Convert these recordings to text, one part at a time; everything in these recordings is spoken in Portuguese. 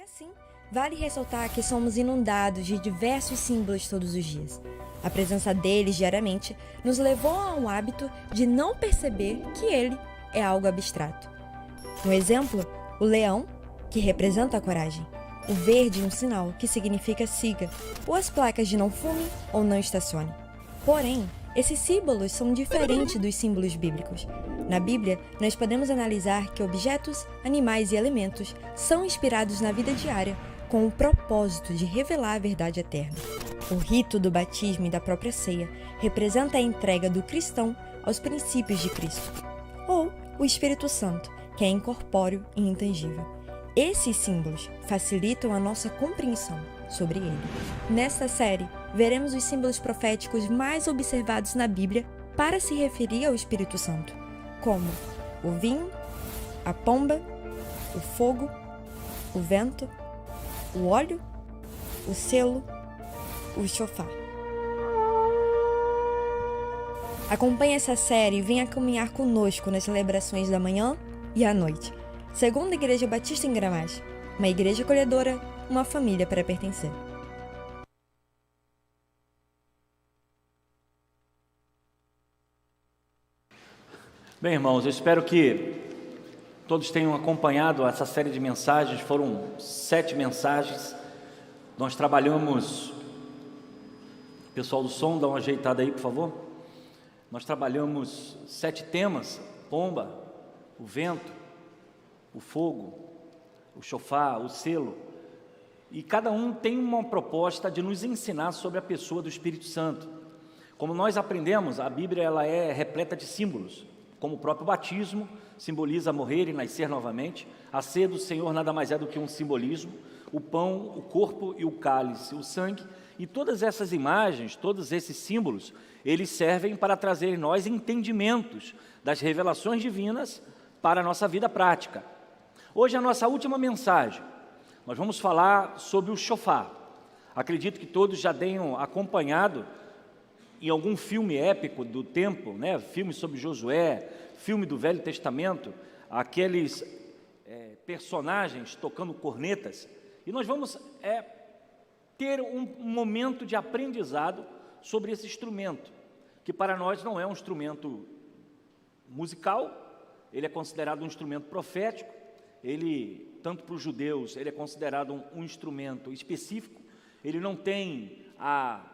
assim, vale ressaltar que somos inundados de diversos símbolos todos os dias. A presença deles diariamente nos levou a um hábito de não perceber que ele é algo abstrato. Um exemplo, o leão, que representa a coragem, o verde, um sinal que significa siga, ou as placas de não fume ou não estacione. Porém, esses símbolos são diferentes dos símbolos bíblicos. Na Bíblia, nós podemos analisar que objetos, animais e elementos são inspirados na vida diária com o propósito de revelar a verdade eterna. O rito do batismo e da própria ceia representa a entrega do cristão aos princípios de Cristo. Ou o Espírito Santo, que é incorpóreo e intangível. Esses símbolos facilitam a nossa compreensão sobre ele. Nesta série, veremos os símbolos proféticos mais observados na Bíblia para se referir ao Espírito Santo, como o vinho, a pomba, o fogo, o vento, o óleo, o selo, o chofar. Acompanhe essa série e venha caminhar conosco nas celebrações da manhã e à noite. Segunda Igreja Batista em Gramado, uma igreja acolhedora, uma família para pertencer. Bem, irmãos, eu espero que todos tenham acompanhado essa série de mensagens. Foram 7 mensagens. Nós trabalhamos... Pessoal do som, dá uma ajeitada aí, por favor. Nós trabalhamos 7 temas: pomba, o vento, o fogo, o chofar, o selo. E cada um tem uma proposta de nos ensinar sobre a pessoa do Espírito Santo. Como nós aprendemos, a Bíblia ela é repleta de símbolos, como o próprio batismo simboliza morrer e nascer novamente. A ceia do Senhor nada mais é do que um simbolismo. O pão, o corpo e o cálice, o sangue. E todas essas imagens, todos esses símbolos, eles servem para trazer em nós entendimentos das revelações divinas para a nossa vida prática. Hoje, a nossa última mensagem, nós vamos falar sobre o chofar. Acredito que todos já tenham acompanhado em algum filme épico do tempo, né? Filme sobre Josué, filme do Velho Testamento, aqueles personagens tocando cornetas. E nós vamos ter um momento de aprendizado sobre esse instrumento, que para nós não é um instrumento musical, ele é considerado um instrumento profético. Ele, tanto para os judeus, ele é considerado um instrumento específico. Ele não tem a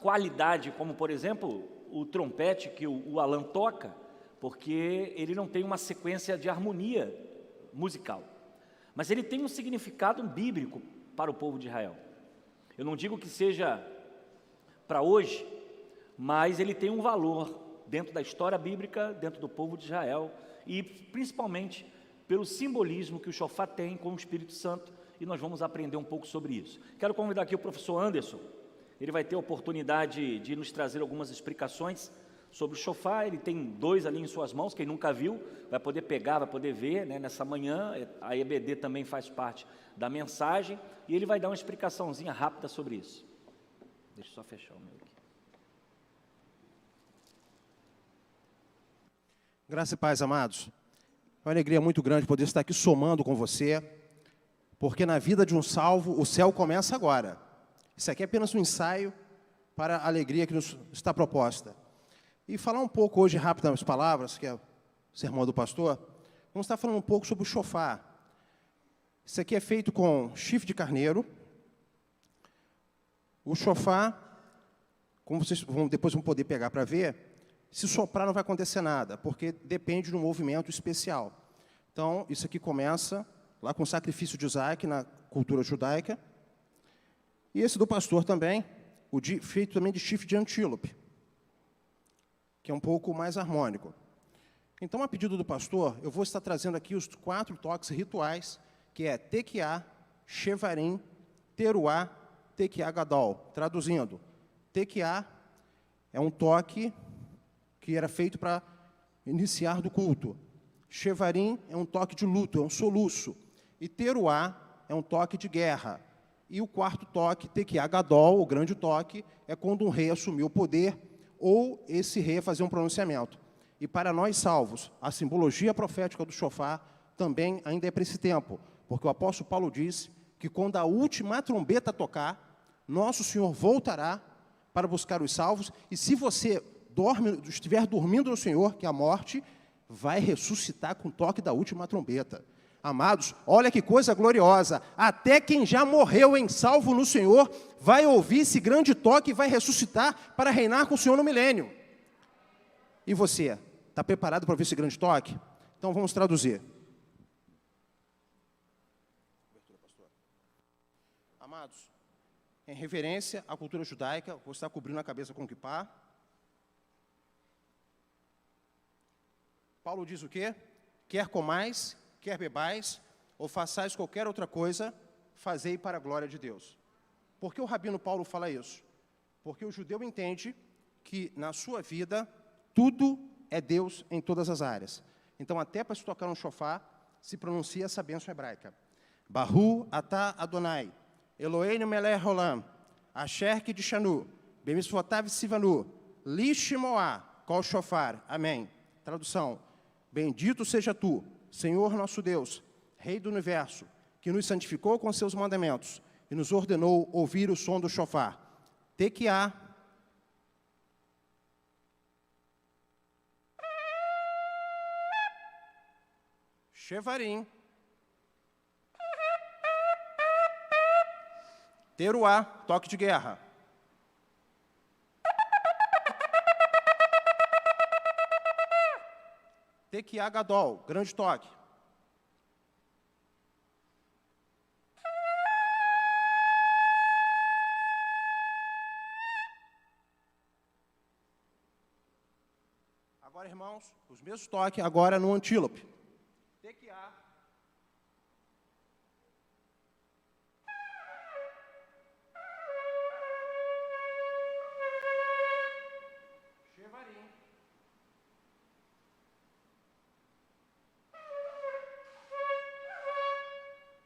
qualidade como, por exemplo, o trompete que o Alan toca, porque ele não tem uma sequência de harmonia musical. Mas ele tem um significado bíblico para o povo de Israel. Eu não digo que seja para hoje, mas ele tem um valor dentro da história bíblica, dentro do povo de Israel, e principalmente pelo simbolismo que o chofar tem com o Espírito Santo, e nós vamos aprender um pouco sobre isso. Quero convidar aqui o professor Anderson. Ele vai ter a oportunidade de nos trazer algumas explicações sobre o chofar. Ele tem 2 ali em suas mãos, quem nunca viu vai poder pegar, vai poder ver, né, nessa manhã. A EBD também faz parte da mensagem, e ele vai dar uma explicaçãozinha rápida sobre isso. Deixa eu só fechar o meu aqui. Graça e paz, amados. É uma alegria muito grande poder estar aqui somando com você, porque na vida de um salvo, o céu começa agora. Isso aqui é apenas um ensaio para a alegria que nos está proposta. E falar um pouco hoje, rápido nas palavras, que é o sermão do pastor, vamos estar falando um pouco sobre o chofar. Isso aqui é feito com chifre de carneiro. O chofar, como vocês depois vão poder pegar para ver, se soprar não vai acontecer nada, porque depende de um movimento especial. Então, isso aqui começa lá com o sacrifício de Isaac, na cultura judaica. E esse do pastor também, feito também de chifre de antílope, que é um pouco mais harmônico. Então, a pedido do pastor, eu vou estar trazendo aqui os 4 toques rituais, que é tequiá, shevarim, teruá, tequiá gadol. Traduzindo, tequiá é um toque que era feito para iniciar do culto. Shevarim é um toque de luto, é um soluço. E teruá é um toque de guerra. E o 4º toque, tequiá gadol, o grande toque, é quando um rei assumiu o poder ou esse rei fazer um pronunciamento. E para nós salvos, a simbologia profética do chofar também ainda é para esse tempo, Porque o apóstolo Paulo diz que quando a última trombeta tocar, nosso Senhor voltará para buscar os salvos, e se você estiver dormindo no Senhor, que a morte vai ressuscitar com o toque da última trombeta. Amados, olha que coisa gloriosa, até quem já morreu em salvo no Senhor, vai ouvir esse grande toque e vai ressuscitar para reinar com o Senhor no milênio. E você, está preparado para ouvir esse grande toque? Então vamos traduzir. Amados, em reverência à cultura judaica, vou estar cobrindo a cabeça com kippá. Paulo diz o quê? Quer comais, quer bebais, ou façais qualquer outra coisa, fazei para a glória de Deus. Por que o rabino Paulo fala isso? Porque o judeu entende que na sua vida, tudo é Deus em todas as áreas. Então, até para se tocar um shofar, se pronuncia essa bênção hebraica. Baru atah Adonai, Eloheinu melech haolam, asher kidshanu, bemitzvotav sivanu, li shimoah, kol shofar. Amém. Tradução. Bendito seja tu, Senhor nosso Deus, Rei do Universo, que nos santificou com seus mandamentos e nos ordenou ouvir o som do shofar. Tequiá. Shevarim. Teruá, toque de guerra. Tequiá Gadol, grande toque. Agora, irmãos, os mesmos toques, agora no antílope. Tequiá. Shevarim.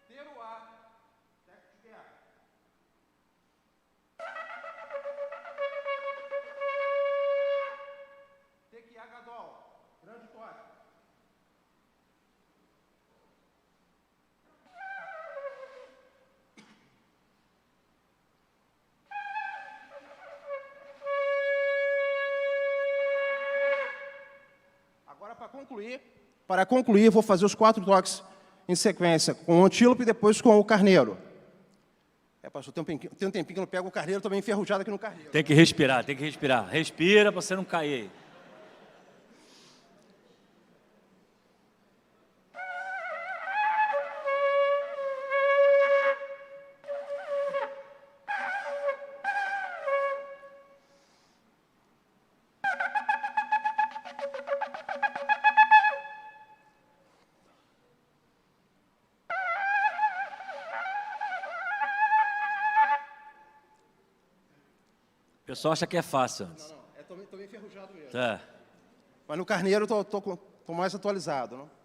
Teruá. Toque de guerra. Tequiá Gadol, grande toque. Agora, para concluir, vou fazer os 4 toques em sequência, com o antílope e depois com o carneiro. Pastor, tem um tempinho que eu não pego o carneiro, estou bem enferrujado aqui no carneiro. Tem que respirar, tem que respirar. Respira para você não cair. O pessoal acha que é fácil. Estou bem enferrujado mesmo. Tá. Mas no carneiro estou mais atualizado, não?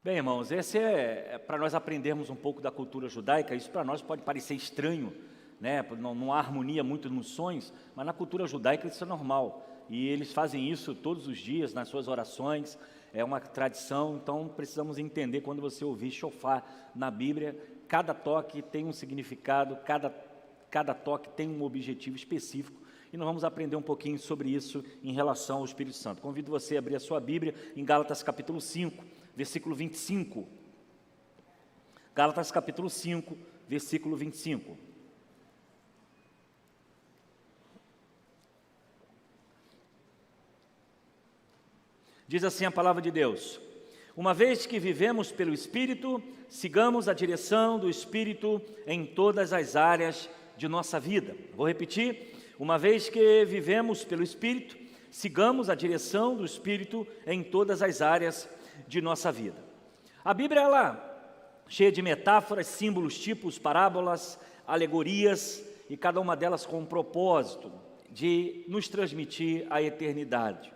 Bem, irmãos, esse é para nós aprendermos um pouco da cultura judaica. Isso para nós pode parecer estranho, né? Não há harmonia muito nos sons, mas na cultura judaica isso é normal. E eles fazem isso todos os dias nas suas orações, é uma tradição. Então precisamos entender, quando você ouvir shofar na Bíblia, cada toque tem um significado, cada toque tem um objetivo específico. E nós vamos aprender um pouquinho sobre isso em relação ao Espírito Santo. Convido você a abrir a sua Bíblia em Gálatas capítulo 5, versículo 25. Gálatas capítulo 5, versículo 25. Diz assim a palavra de Deus: uma vez que vivemos pelo Espírito, sigamos a direção do Espírito em todas as áreas de nossa vida. Vou repetir: uma vez que vivemos pelo Espírito, sigamos a direção do Espírito em todas as áreas de nossa vida. A Bíblia, ela é cheia de metáforas, símbolos, tipos, parábolas, alegorias, e cada uma delas com um propósito de nos transmitir a eternidade.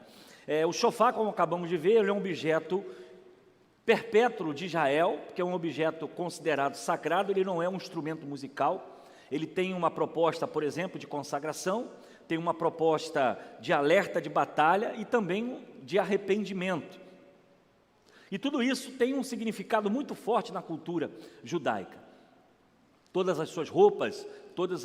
O shofar, como acabamos de ver, ele é um objeto perpétuo de Israel, que é um objeto considerado sagrado. Ele não é um instrumento musical, ele tem uma proposta, por exemplo, de consagração, tem uma proposta de alerta de batalha e também de arrependimento. E tudo isso tem um significado muito forte na cultura judaica. Todas as suas roupas, todas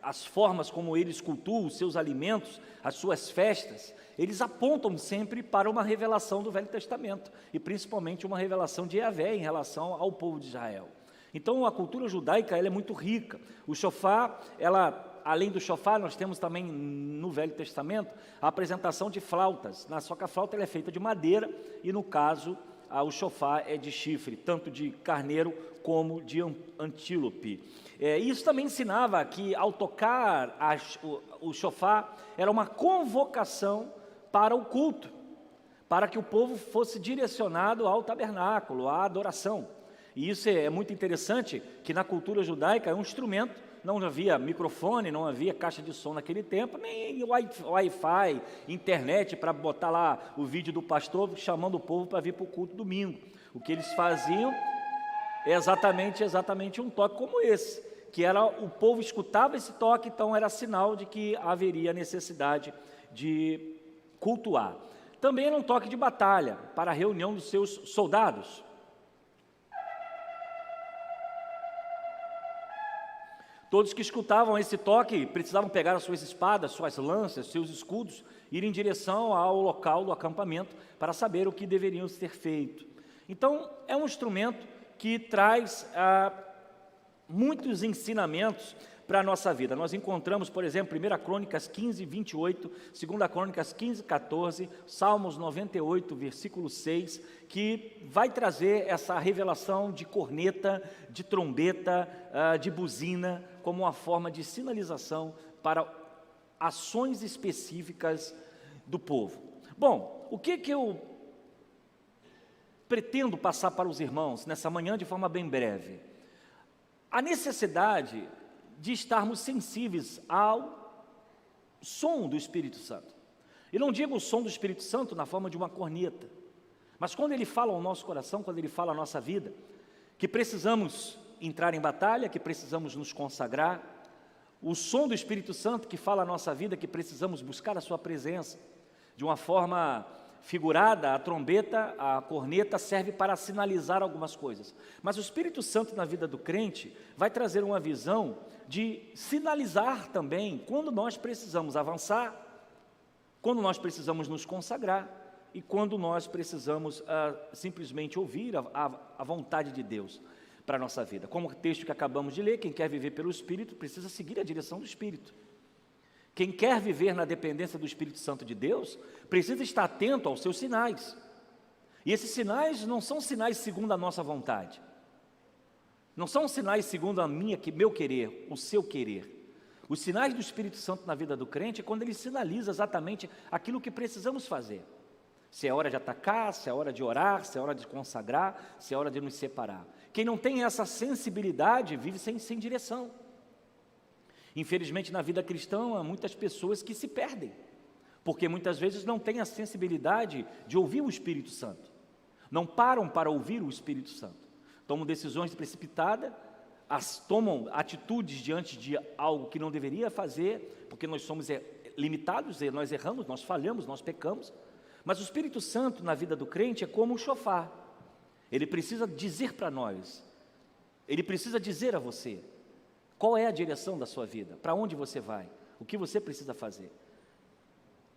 as formas como eles cultuam os seus alimentos, as suas festas, eles apontam sempre para uma revelação do Velho Testamento, e principalmente uma revelação de Yahvé em relação ao povo de Israel. Então a cultura judaica, ela é muito rica. O shofar, além do shofar, nós temos também no Velho Testamento a apresentação de flautas. Só que a flauta ela é feita de madeira, e no caso o shofar é de chifre, tanto de carneiro como de antílope. Isso também ensinava que, ao tocar o shofar, era uma convocação para o culto, para que o povo fosse direcionado ao tabernáculo, à adoração. E isso é muito interessante, que na cultura judaica é um instrumento. Não havia microfone, não havia caixa de som naquele tempo, nem Wi-Fi, internet para botar lá o vídeo do pastor chamando o povo para vir para o culto domingo. O que eles faziam é exatamente um toque como esse, que era o povo escutava esse toque, então era sinal de que haveria necessidade de cultuar. Também era um toque de batalha para a reunião dos seus soldados. Todos que escutavam esse toque precisavam pegar as suas espadas, suas lanças, seus escudos, ir em direção ao local do acampamento para saber o que deveriam ser feito. Então, é um instrumento que traz muitos ensinamentos para a nossa vida. Nós encontramos, por exemplo, 1 Crônicas 15, 28, 2 Crônicas 15, 14, Salmos 98, versículo 6, que vai trazer essa revelação de corneta, de trombeta, de buzina, como uma forma de sinalização para ações específicas do povo. Bom, o que eu pretendo passar para os irmãos nessa manhã de forma bem breve? A necessidade de estarmos sensíveis ao som do Espírito Santo. E não digo o som do Espírito Santo na forma de uma corneta, mas quando ele fala ao nosso coração, quando ele fala à nossa vida, que precisamos entrar em batalha, que precisamos nos consagrar, o som do Espírito Santo que fala à nossa vida, que precisamos buscar a sua presença. De uma forma figurada, a trombeta, a corneta serve para sinalizar algumas coisas, mas o Espírito Santo na vida do crente vai trazer uma visão de sinalizar também quando nós precisamos avançar, quando nós precisamos nos consagrar e quando nós precisamos simplesmente ouvir a vontade de Deus para a nossa vida. Como o texto que acabamos de ler, quem quer viver pelo Espírito precisa seguir a direção do Espírito. Quem quer viver na dependência do Espírito Santo de Deus, precisa estar atento aos seus sinais. E esses sinais não são sinais segundo a nossa vontade. Não são sinais segundo meu querer, o seu querer. Os sinais do Espírito Santo na vida do crente é quando ele sinaliza exatamente aquilo que precisamos fazer. Se é hora de atacar, se é hora de orar, se é hora de consagrar, se é hora de nos separar. Quem não tem essa sensibilidade vive sem direção. Infelizmente, na vida cristã, há muitas pessoas que se perdem, porque muitas vezes não têm a sensibilidade de ouvir o Espírito Santo, não param para ouvir o Espírito Santo, tomam decisões precipitadas, tomam atitudes diante de algo que não deveria fazer, porque nós somos limitados, nós erramos, nós falhamos, nós pecamos, mas o Espírito Santo na vida do crente é como um shofar, ele precisa dizer para nós, ele precisa dizer a você, qual é a direção da sua vida? Para onde você vai? O que você precisa fazer?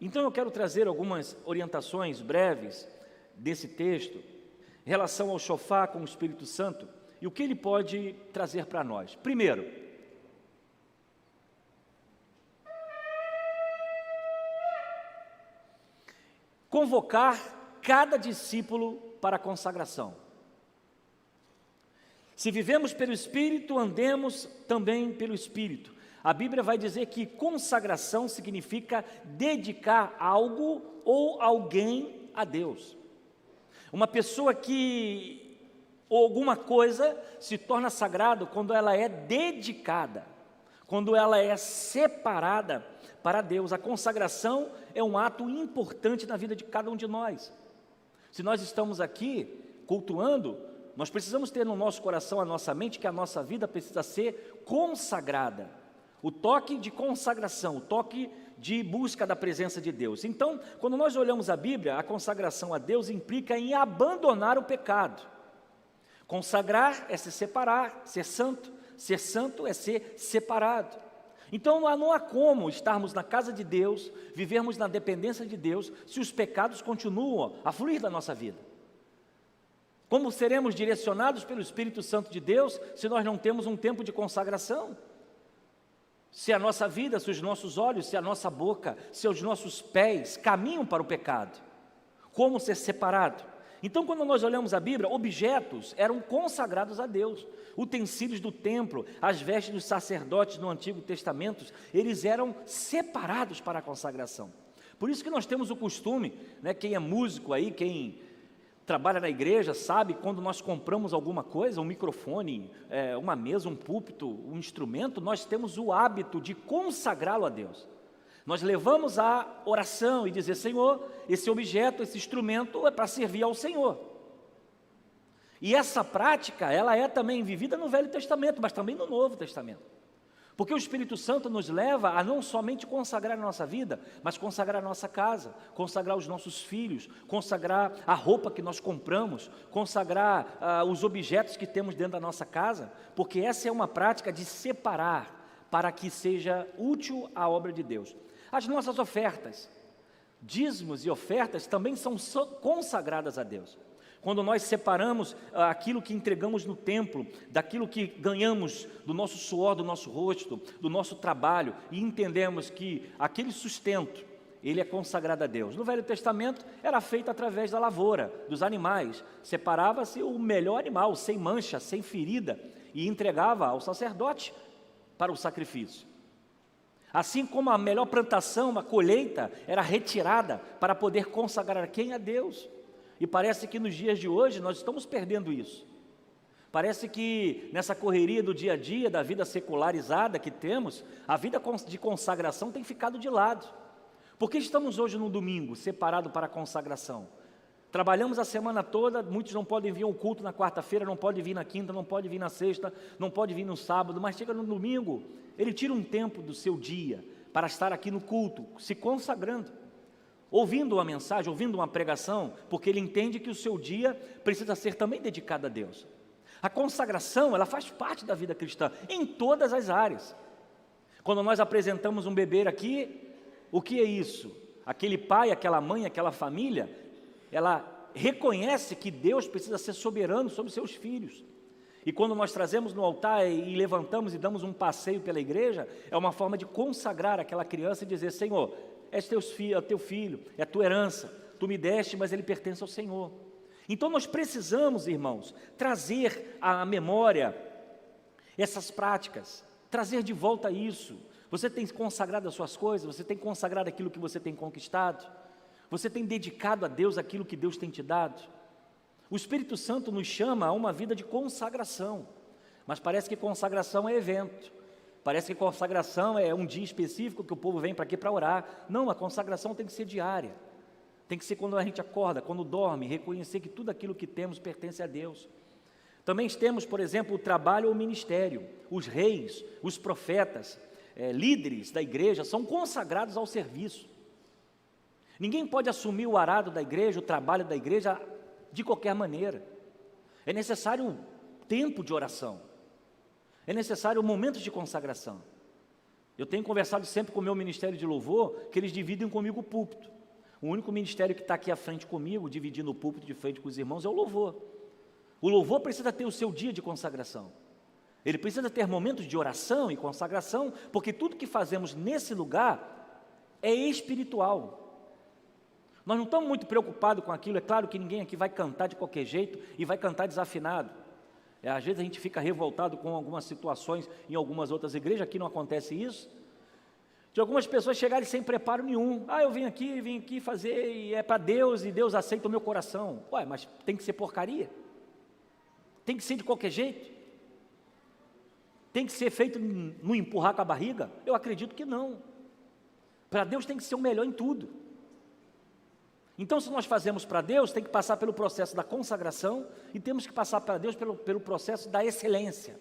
Então eu quero trazer algumas orientações breves desse texto em relação ao shofar com o Espírito Santo e o que ele pode trazer para nós. Primeiro, convocar cada discípulo para a consagração. Se vivemos pelo Espírito, andemos também pelo Espírito. A Bíblia vai dizer que consagração significa dedicar algo ou alguém a Deus. Uma pessoa ou alguma coisa se torna sagrado quando ela é dedicada, quando ela é separada para Deus. A consagração é um ato importante na vida de cada um de nós. Se nós estamos aqui cultuando, nós precisamos ter no nosso coração, a nossa mente, que a nossa vida precisa ser consagrada. O toque de consagração, o toque de busca da presença de Deus. Então, quando nós olhamos a Bíblia, a consagração a Deus implica em abandonar o pecado. Consagrar é se separar, ser santo é ser separado. Então não há como estarmos na casa de Deus, vivermos na dependência de Deus, se os pecados continuam a fluir da nossa vida. Como seremos direcionados pelo Espírito Santo de Deus se nós não temos um tempo de consagração? Se a nossa vida, se os nossos olhos, se a nossa boca, se os nossos pés caminham para o pecado, como ser separado? Então, quando nós olhamos a Bíblia, objetos eram consagrados a Deus. Utensílios do templo, as vestes dos sacerdotes no Antigo Testamento, eles eram separados para a consagração. Por isso que nós temos o costume, quem é músico aí, quem trabalha na igreja, sabe, quando nós compramos alguma coisa, um microfone, uma mesa, um púlpito, um instrumento, nós temos o hábito de consagrá-lo a Deus. Nós levamos a oração e dizer, Senhor, esse objeto, esse instrumento é para servir ao Senhor. E essa prática, ela é também vivida no Velho Testamento, mas também no Novo Testamento. Porque o Espírito Santo nos leva a não somente consagrar a nossa vida, mas consagrar a nossa casa, consagrar os nossos filhos, consagrar a roupa que nós compramos, consagrar os objetos que temos dentro da nossa casa, porque essa é uma prática de separar para que seja útil à obra de Deus. As nossas ofertas, dízimos e ofertas também são consagradas a Deus. Quando nós separamos aquilo que entregamos no templo, daquilo que ganhamos do nosso suor, do nosso rosto, do nosso trabalho, e entendemos que aquele sustento, ele é consagrado a Deus. No Velho Testamento era feito através da lavoura, dos animais. Separava-se o melhor animal, sem mancha, sem ferida, e entregava ao sacerdote para o sacrifício. Assim como a melhor plantação, a colheita, era retirada para poder consagrar quem? A Deus. E parece que nos dias de hoje nós estamos perdendo isso. Parece que nessa correria do dia a dia, da vida secularizada que temos, a vida de consagração tem ficado de lado. Por que estamos hoje no domingo, separado para a consagração? Trabalhamos a semana toda, muitos não podem vir ao culto na quarta-feira, não podem vir na quinta, não podem vir na sexta, não podem vir no sábado, mas chega no domingo, ele tira um tempo do seu dia para estar aqui no culto, se consagrando, ouvindo uma mensagem, ouvindo uma pregação, porque ele entende que o seu dia precisa ser também dedicado a Deus. A consagração, ela faz parte da vida cristã, em todas as áreas. Quando nós apresentamos um bebê aqui, o que é isso? Aquele pai, aquela mãe, aquela família, ela reconhece que Deus precisa ser soberano sobre seus filhos. E quando nós trazemos no altar e levantamos e damos um passeio pela igreja, é uma forma de consagrar aquela criança e dizer, Senhor, é teu filho, é a tua herança, tu me deste, mas ele pertence ao Senhor. Então nós precisamos, irmãos, trazer à memória essas práticas, trazer de volta isso. Você tem consagrado as suas coisas, você tem consagrado aquilo que você tem conquistado, você tem dedicado a Deus aquilo que Deus tem te dado. O Espírito Santo nos chama a uma vida de consagração, mas parece que consagração é evento, parece que consagração é um dia específico que o povo vem para aqui para orar. Não, a consagração tem que ser diária, tem que ser quando a gente acorda, quando dorme, reconhecer que tudo aquilo que temos pertence a Deus. Também temos, por exemplo, o trabalho ou o ministério. Os reis, os profetas, líderes da igreja são consagrados ao serviço. Ninguém pode assumir o arado da igreja, o trabalho da igreja de qualquer maneira. É necessário tempo de oração, é necessário momentos de consagração. Eu tenho conversado sempre com o meu ministério de louvor, que eles dividem comigo o púlpito. O único ministério que está aqui à frente comigo, dividindo o púlpito de frente com os irmãos, é o louvor. O louvor precisa ter o seu dia de consagração. Ele precisa ter momentos de oração e consagração, porque tudo que fazemos nesse lugar é espiritual. Nós não estamos muito preocupados com aquilo. É claro que ninguém aqui vai cantar de qualquer jeito e vai cantar desafinado. Às vezes a gente fica revoltado com algumas situações em algumas outras igrejas, aqui não acontece isso, de algumas pessoas chegarem sem preparo nenhum. Eu vim aqui fazer, e é para Deus, e Deus aceita o meu coração. Mas tem que ser porcaria? Tem que ser de qualquer jeito? Tem que ser feito no empurrar com a barriga? Eu acredito que não. Para Deus tem que ser o melhor em tudo. Então, se nós fazemos para Deus, tem que passar pelo processo da consagração e temos que passar para Deus pelo processo da excelência.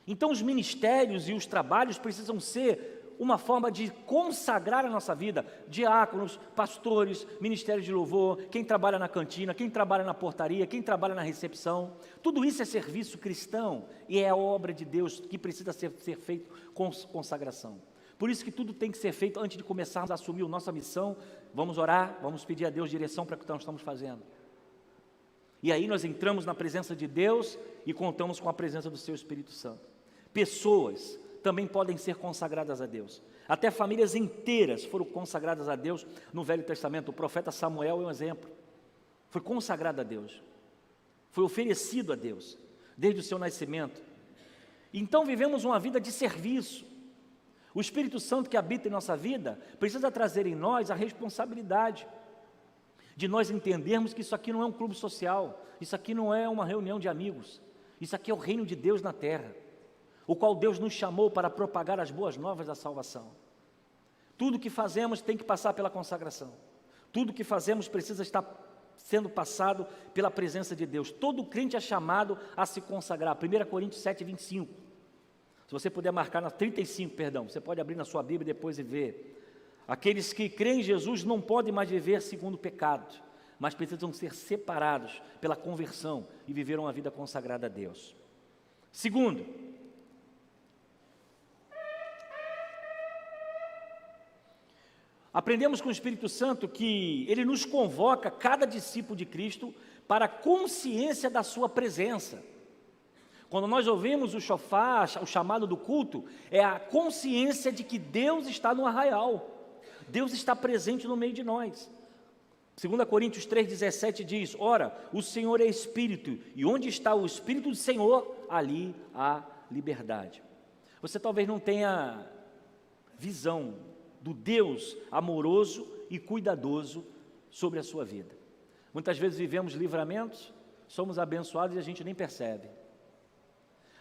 Então, os ministérios e os trabalhos precisam ser uma forma de consagrar a nossa vida. Diáconos, pastores, ministérios de louvor, quem trabalha na cantina, quem trabalha na portaria, quem trabalha na recepção. Tudo isso é serviço cristão e é a obra de Deus que precisa ser feito com consagração. Por isso que tudo tem que ser feito antes de começarmos a assumir a nossa missão. Vamos orar, vamos pedir a Deus direção para o que nós estamos fazendo. E aí nós entramos na presença de Deus e contamos com a presença do Seu Espírito Santo. Pessoas também podem ser consagradas a Deus. Até famílias inteiras foram consagradas a Deus no Velho Testamento. O profeta Samuel é um exemplo. Foi consagrado a Deus. Foi oferecido a Deus, desde o seu nascimento. Então vivemos uma vida de serviço. O Espírito Santo que habita em nossa vida precisa trazer em nós a responsabilidade de nós entendermos que isso aqui não é um clube social, isso aqui não é uma reunião de amigos, isso aqui é o reino de Deus na terra, o qual Deus nos chamou para propagar as boas novas da salvação. Tudo que fazemos tem que passar pela consagração, tudo que fazemos precisa estar sendo passado pela presença de Deus. Todo crente é chamado a se consagrar. 1 Coríntios 7, 25. Se você puder marcar na 35, você pode abrir na sua Bíblia depois e ver. Aqueles que creem em Jesus não podem mais viver segundo o pecado, mas precisam ser separados pela conversão e viver uma vida consagrada a Deus. Segundo, aprendemos com o Espírito Santo que Ele nos convoca, cada discípulo de Cristo, para a consciência da sua presença. Quando nós ouvimos o shofar, o chamado do culto, é a consciência de que Deus está no arraial, Deus está presente no meio de nós. 2 Coríntios 3,17 diz: ora, o Senhor é Espírito, e onde está o Espírito do Senhor, ali há liberdade. Você talvez não tenha visão do Deus amoroso e cuidadoso sobre a sua vida. Muitas vezes vivemos livramentos, somos abençoados e a gente nem percebe.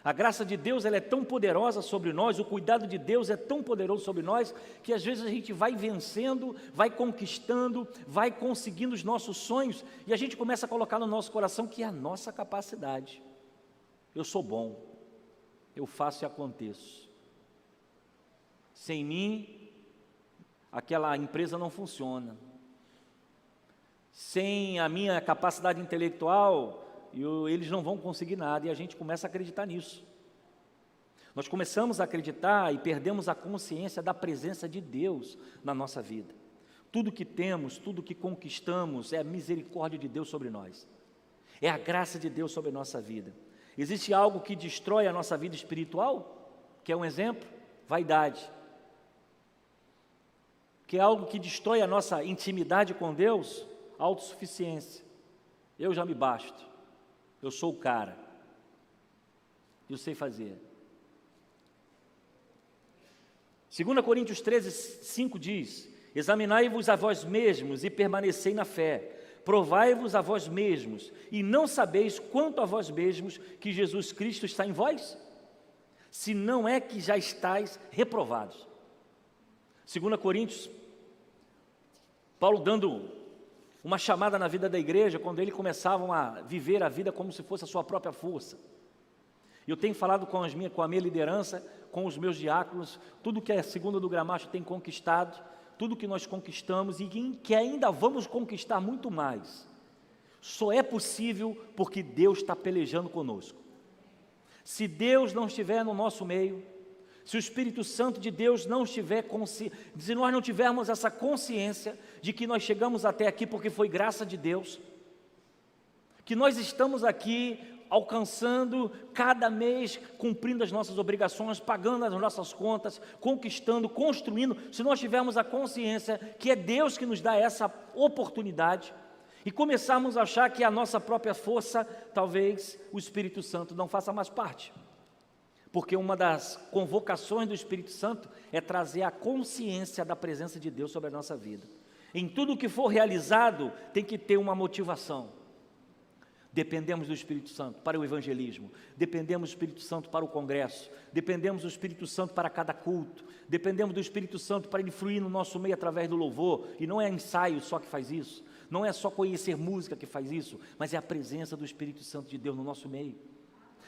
A graça de Deus, ela é tão poderosa sobre nós, o cuidado de Deus é tão poderoso sobre nós, que às vezes a gente vai vencendo, vai conquistando, vai conseguindo os nossos sonhos, e a gente começa a colocar no nosso coração que é a nossa capacidade. Eu sou bom, eu faço e aconteço. Sem mim, aquela empresa não funciona. Sem a minha capacidade intelectual, eles não vão conseguir nada, e a gente começa a acreditar nisso. Nós começamos a acreditar e perdemos a consciência da presença de Deus na nossa vida. Tudo que temos, tudo que conquistamos é a misericórdia de Deus sobre nós, é a graça de Deus sobre a nossa vida. Existe algo que destrói a nossa vida espiritual? Que é um exemplo? Vaidade. Que é algo que destrói a nossa intimidade com Deus? Autossuficiência. Eu já me basto. Eu sou o cara, eu sei fazer. 2 Coríntios 13, 5 diz: examinai-vos a vós mesmos e permanecei na fé, provai-vos a vós mesmos, e não sabeis quanto a vós mesmos que Jesus Cristo está em vós? Se não é que já estáis reprovados. 2 Coríntios, Paulo dando uma chamada na vida da igreja, quando eles começavam a viver a vida como se fosse a sua própria força. Eu tenho falado com a minha liderança, com os meus diáconos, tudo que a Segunda do Gramacho tem conquistado, tudo que nós conquistamos e que ainda vamos conquistar muito mais, só é possível porque Deus está pelejando conosco. Se Deus não estiver no nosso meio, se o Espírito Santo de Deus não estiver, se nós não tivermos essa consciência de que nós chegamos até aqui porque foi graça de Deus, que nós estamos aqui alcançando cada mês, cumprindo as nossas obrigações, pagando as nossas contas, conquistando, construindo, se nós tivermos a consciência que é Deus que nos dá essa oportunidade, e começarmos a achar que a nossa própria força, talvez o Espírito Santo não faça mais parte. Porque uma das convocações do Espírito Santo é trazer a consciência da presença de Deus sobre a nossa vida. Em tudo que for realizado, tem que ter uma motivação. Dependemos do Espírito Santo para o evangelismo, dependemos do Espírito Santo para o congresso, dependemos do Espírito Santo para cada culto, dependemos do Espírito Santo para ele fluir no nosso meio através do louvor, e não é ensaio só que faz isso, não é só conhecer música que faz isso, mas é a presença do Espírito Santo de Deus no nosso meio.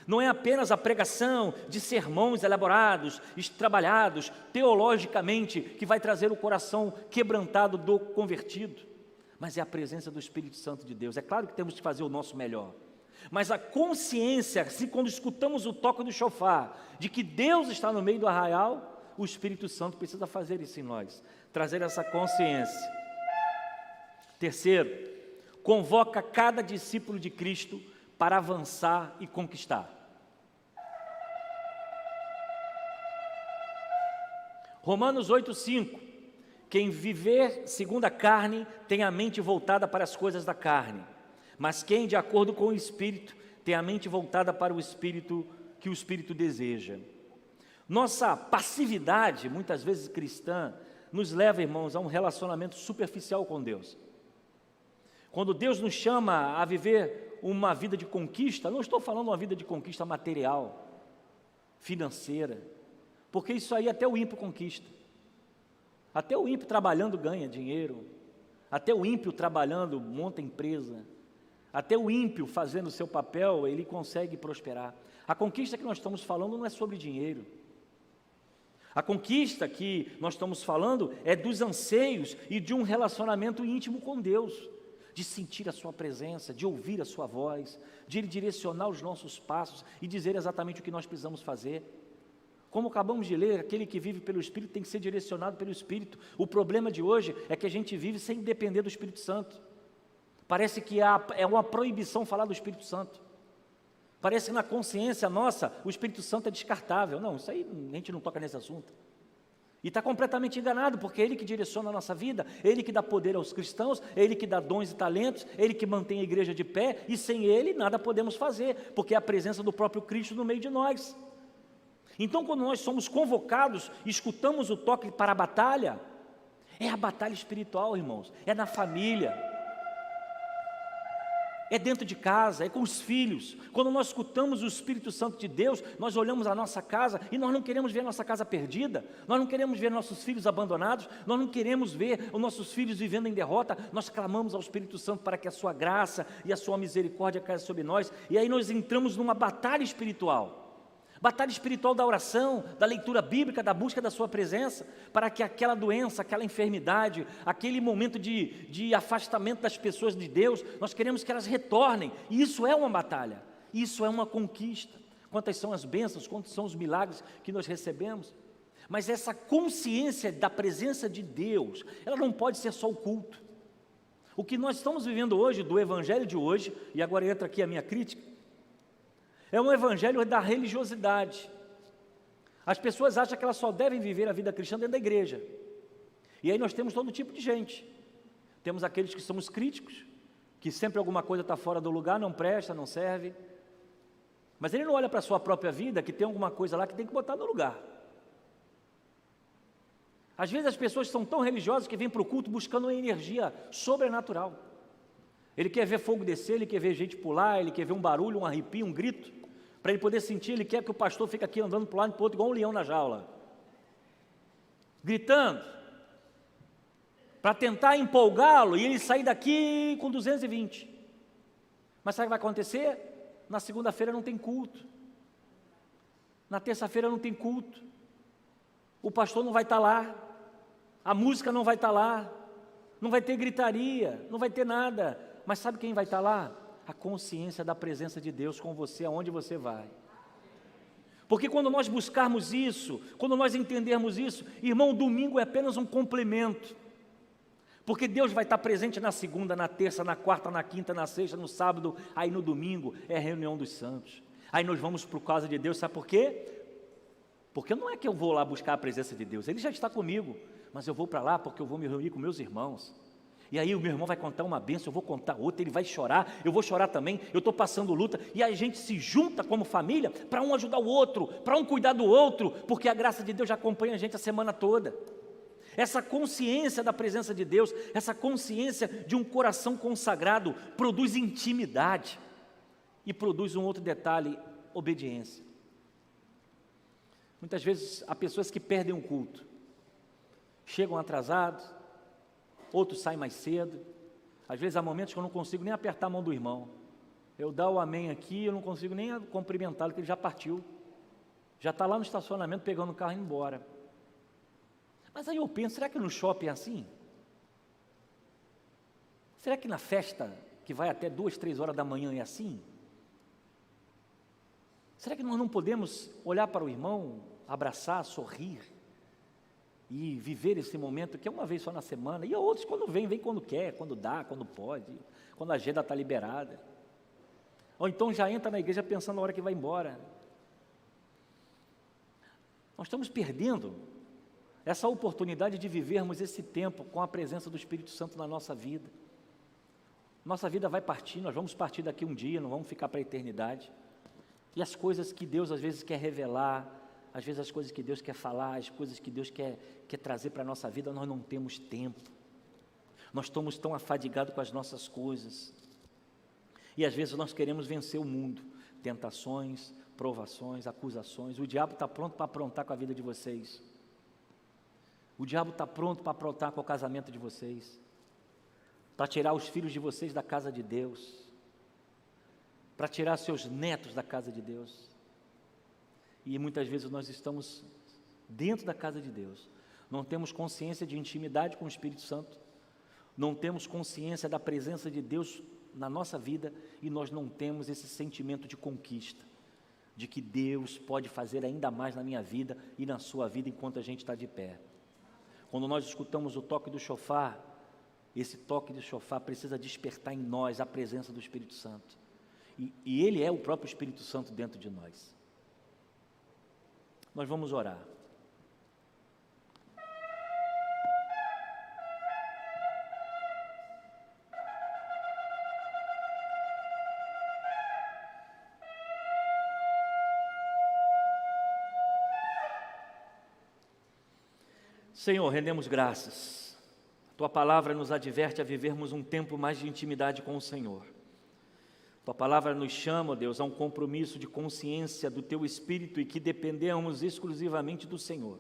Não é apenas a pregação de sermões elaborados, trabalhados teologicamente, que vai trazer o coração quebrantado do convertido, mas é a presença do Espírito Santo de Deus. É claro que temos que fazer o nosso melhor, mas a consciência, assim, quando escutamos o toque do chofar, de que Deus está no meio do arraial, o Espírito Santo precisa fazer isso em nós, trazer essa consciência. Terceiro, convoca cada discípulo de Cristo para avançar e conquistar. Romanos 8,5: quem viver segundo a carne tem a mente voltada para as coisas da carne, mas quem de acordo com o Espírito tem a mente voltada para o Espírito, que o Espírito deseja. Nossa passividade, muitas vezes cristã, nos leva, irmãos, a um relacionamento superficial com Deus. Quando Deus nos chama a viver uma vida de conquista, não estou falando uma vida de conquista material, financeira, porque isso aí até o ímpio conquista. Até o ímpio trabalhando ganha dinheiro, até o ímpio trabalhando monta empresa, até o ímpio fazendo o seu papel, ele consegue prosperar. A conquista que nós estamos falando não é sobre dinheiro. A conquista que nós estamos falando é dos anseios e de um relacionamento íntimo com Deus, de sentir a sua presença, de ouvir a sua voz, de Ele direcionar os nossos passos e dizer exatamente o que nós precisamos fazer. Como acabamos de ler, aquele que vive pelo Espírito tem que ser direcionado pelo Espírito. O problema de hoje é que a gente vive sem depender do Espírito Santo. Parece que é uma proibição falar do Espírito Santo. Parece que na consciência nossa, o Espírito Santo é descartável. Não, isso aí a gente não toca nesse assunto. E está completamente enganado, porque é Ele que direciona a nossa vida, é Ele que dá poder aos cristãos, é Ele que dá dons e talentos, é Ele que mantém a igreja de pé, e sem Ele nada podemos fazer, porque é a presença do próprio Cristo no meio de nós. Então, quando nós somos convocados, escutamos o toque para a batalha, é a batalha espiritual, irmãos, é na família, é dentro de casa, é com os filhos. Quando nós escutamos o Espírito Santo de Deus, nós olhamos a nossa casa e nós não queremos ver a nossa casa perdida, nós não queremos ver nossos filhos abandonados, nós não queremos ver os nossos filhos vivendo em derrota. Nós clamamos ao Espírito Santo para que a sua graça e a sua misericórdia caia sobre nós, e aí nós entramos numa batalha espiritual da oração, da leitura bíblica, da busca da sua presença, para que aquela doença, aquela enfermidade, aquele momento de afastamento das pessoas de Deus, nós queremos que elas retornem, e isso é uma batalha, isso é uma conquista. Quantas são as bênçãos, quantos são os milagres que nós recebemos, mas essa consciência da presença de Deus, ela não pode ser só o culto. O que nós estamos vivendo hoje, do evangelho de hoje, e agora entra aqui a minha crítica, é um evangelho da religiosidade. As pessoas acham que elas só devem viver a vida cristã dentro da igreja. E aí nós temos todo tipo de gente. Temos aqueles que somos críticos, que sempre alguma coisa está fora do lugar, não presta, não serve. Mas ele não olha para a sua própria vida, que tem alguma coisa lá que tem que botar no lugar. Às vezes as pessoas são tão religiosas que vêm para o culto buscando uma energia sobrenatural. Ele quer ver fogo descer, ele quer ver gente pular, ele quer ver um barulho, um arrepio, um grito. Para ele poder sentir, ele quer que o pastor fique aqui andando para um lado e para o outro, igual um leão na jaula, gritando, para tentar empolgá-lo e ele sair daqui com 220. Mas sabe o que vai acontecer? Na segunda-feira não tem culto, na terça-feira não tem culto, o pastor não vai estar lá, a música não vai estar lá, não vai ter gritaria, não vai ter nada. Mas sabe quem vai estar lá? A consciência da presença de Deus com você, aonde você vai. Porque quando nós buscarmos isso, quando nós entendermos isso, irmão, o domingo é apenas um complemento. Porque Deus vai estar presente na segunda, na terça, na quarta, na quinta, na sexta, no sábado, aí no domingo é a reunião dos santos. Aí nós vamos por causa de Deus, sabe por quê? Porque não é que eu vou lá buscar a presença de Deus, Ele já está comigo, mas eu vou para lá porque eu vou me reunir com meus irmãos. E aí o meu irmão vai contar uma bênção, eu vou contar outra, ele vai chorar, eu vou chorar também, eu estou passando luta, e a gente se junta como família para um ajudar o outro, para um cuidar do outro, porque a graça de Deus já acompanha a gente a semana toda. Essa consciência da presença de Deus, essa consciência de um coração consagrado, produz intimidade e produz um outro detalhe, obediência. Muitas vezes há pessoas que perdem um culto, chegam atrasados, outros saem mais cedo. Às vezes há momentos que eu não consigo nem apertar a mão do irmão. Eu dou o amém aqui, eu não consigo nem cumprimentá-lo, porque ele já partiu. Já está lá no estacionamento, pegando o carro e indo embora. Mas aí eu penso, será que no shopping é assim? Será que na festa, que vai até 2, 3 horas da manhã, é assim? Será que nós não podemos olhar para o irmão, abraçar, sorrir, e viver esse momento que é uma vez só na semana, e outros quando vem quando quer, quando dá, quando pode, quando a agenda está liberada, ou então já entra na igreja pensando na hora que vai embora. Nós estamos perdendo essa oportunidade de vivermos esse tempo com a presença do Espírito Santo na nossa vida. Nossa vida vai partir, nós vamos partir daqui um dia, não vamos ficar para a eternidade, e as coisas que Deus às vezes quer revelar, às vezes as coisas que Deus quer falar, as coisas que Deus quer trazer para a nossa vida, nós não temos tempo. Nós estamos tão afadigados com as nossas coisas. E às vezes nós queremos vencer o mundo. Tentações, provações, acusações. O diabo está pronto para aprontar com a vida de vocês. O diabo está pronto para aprontar com o casamento de vocês. Para tirar os filhos de vocês da casa de Deus. Para tirar seus netos da casa de Deus. E muitas vezes nós estamos dentro da casa de Deus, não temos consciência de intimidade com o Espírito Santo, não temos consciência da presença de Deus na nossa vida, e nós não temos esse sentimento de conquista, de que Deus pode fazer ainda mais na minha vida e na sua vida enquanto a gente está de pé. Quando nós escutamos o toque do chofar, esse toque do chofar precisa despertar em nós a presença do Espírito Santo, e Ele é o próprio Espírito Santo dentro de nós. Nós vamos orar. Senhor, rendemos graças. A Tua palavra nos adverte a vivermos um tempo mais de intimidade com o Senhor. Tua palavra nos chama, Deus, a um compromisso de consciência do Teu Espírito e que dependemos exclusivamente do Senhor.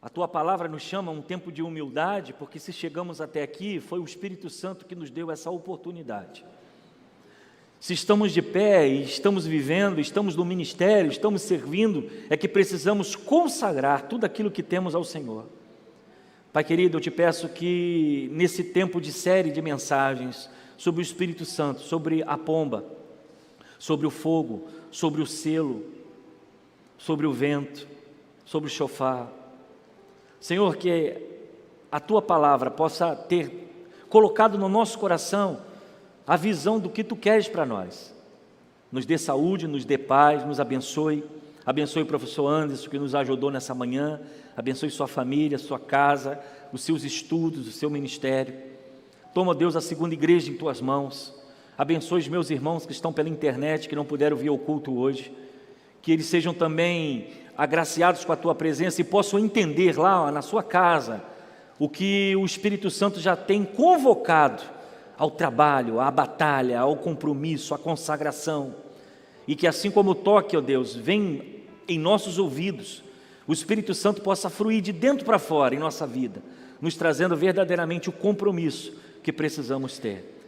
A Tua palavra nos chama a um tempo de humildade, porque se chegamos até aqui, foi o Espírito Santo que nos deu essa oportunidade. Se estamos de pé e estamos vivendo, estamos no ministério, estamos servindo, é que precisamos consagrar tudo aquilo que temos ao Senhor. Pai querido, eu te peço que nesse tempo de série de mensagens sobre o Espírito Santo, sobre a pomba, sobre o fogo, sobre o selo, sobre o vento, sobre o chofar, Senhor, que a Tua palavra possa ter colocado no nosso coração a visão do que Tu queres para nós. Nos dê saúde, nos dê paz, nos abençoe. Abençoe o professor Anderson, que nos ajudou nessa manhã. Abençoe sua família, sua casa, os seus estudos, o seu ministério. Toma, Deus, a segunda igreja em Tuas mãos. Abençoe os meus irmãos que estão pela internet, que não puderam vir ao culto hoje. Que eles sejam também agraciados com a Tua presença e possam entender lá na sua casa o que o Espírito Santo já tem convocado ao trabalho, à batalha, ao compromisso, à consagração. E que assim como o toque, ó Deus, vem em nossos ouvidos, o Espírito Santo possa fluir de dentro para fora em nossa vida, nos trazendo verdadeiramente o compromisso que precisamos ter.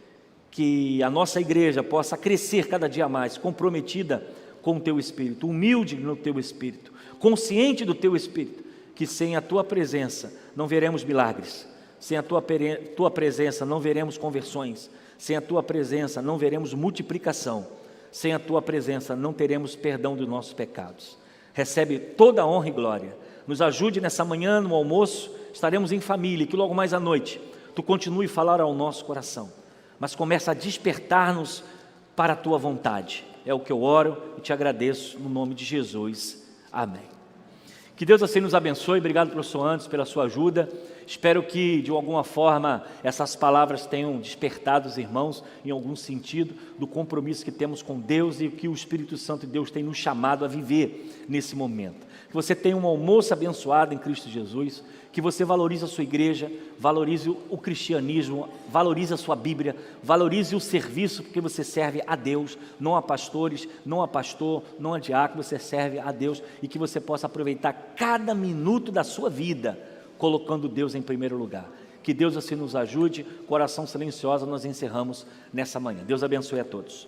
Que a nossa igreja possa crescer cada dia mais, comprometida com o Teu Espírito, humilde no Teu Espírito, consciente do Teu Espírito, que sem a Tua presença não veremos milagres, sem a Tua presença não veremos conversões, sem a Tua presença não veremos multiplicação, sem a Tua presença não teremos perdão dos nossos pecados. Recebe toda a honra e glória. Nos ajude nessa manhã, no almoço, estaremos em família, que logo mais à noite Tu continue a falar ao nosso coração, mas começa a despertar-nos para a Tua vontade. É o que eu oro e Te agradeço no nome de Jesus. Amém. Que Deus assim nos abençoe. Obrigado, professor Anderson, pela sua ajuda. Espero que, de alguma forma, essas palavras tenham despertado os irmãos, em algum sentido, do compromisso que temos com Deus e que o Espírito Santo de Deus tem nos chamado a viver nesse momento. Que você tenha um almoço abençoado em Cristo Jesus, que você valorize a sua igreja, valorize o cristianismo, valorize a sua Bíblia, valorize o serviço, porque você serve a Deus, não a pastores, não a pastor, não a diácono, você serve a Deus, e que você possa aproveitar cada minuto da sua vida, colocando Deus em primeiro lugar. Que Deus assim nos ajude. Com oração silenciosa nós encerramos nessa manhã. Deus abençoe a todos.